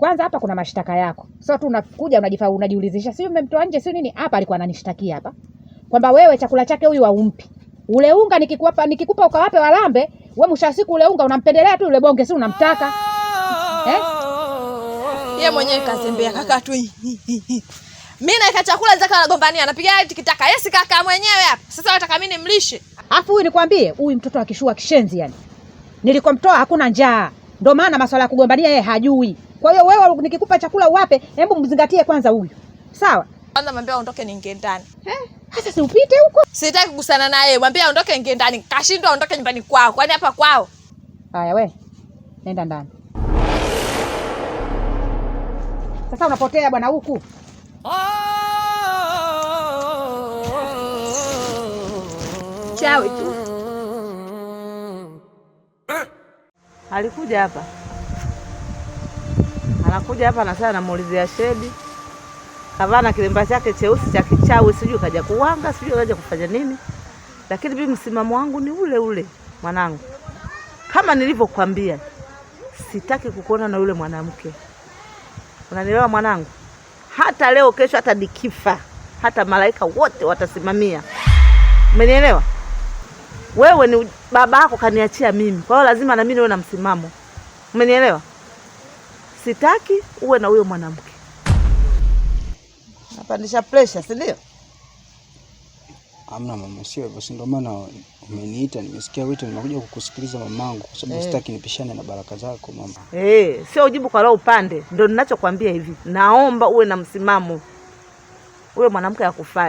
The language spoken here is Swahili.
Kwanza hapa kuna mashtaka yako. Sio tu unakuja unajiulizisha, sio mmemtoa nje sio nini? Hapa alikuwa ananishtakia hapa kwamba wewe chakula chake huyu haumpi. Ule unga nikikupa ukawape walambe, wewe mwisho wa siku ule unga unampendelea tu, ule bonge si unamtaka. Yeye mwenyewe kazembea kaka tu. Mimi naika chakula zaka anagombania, anapiga eti kitaka. Yesi kaka mwenyewe hapa. Sasa nataka mimi nimlishe. Afu huyu nikwambie, huyu mtoto akishua kishenzi yani. Nilikomtoa hakuna njaa. Ndio maana masuala ya kugombania yeye hajui. Kwa hiyo wewe nikikupa chakula uwape, hebu mzingatie kwanza huyu. Sawa? Kwanza mwambie aondoke niingie ndani. Sasa si upite huko. Sitaki kugusana naye. Mwambie aondoke niingie ndani. Kashindwa aondoke nyumbani kwao. Kwani hapa kwao? Haya we. Nenda ndani. Sasa unapotea bwana huku. Chawi tu. Alikuja hapa. Anakuja hapa na sana namuulizia Shedi. Kavana kilemba chake cheusi cha kichawi, sijui kaja kuwanga, sijui kaja kufanya nini. Lakini mimi msimamo wangu ni ule ule, mwanangu. Kama nilivyokuambia, sitaki kukuona na yule mwanamke. Unanielewa mwanangu? Hata leo kesho hata nikifa, hata malaika wote watasimamia. Umenielewa? Wewe ni baba yako kaniachia mimi. Kwa hiyo lazima na mimi niwe na msimamo. Umenielewa? Sitaki uwe na huyo mwanamke. Napandisha pressure, si ndio? Hamna mama, sio hivyo. Ndio maana umeniita, nimesikia wito, nimekuja kukusikiliza mamangu kwa sababu sitaki nipishane na baraka zako mama. Sio ujibu kwa roho upande. Ndio ninachokuambia hivi. Naomba uwe na msimamo. Uwe mwanamke akufai.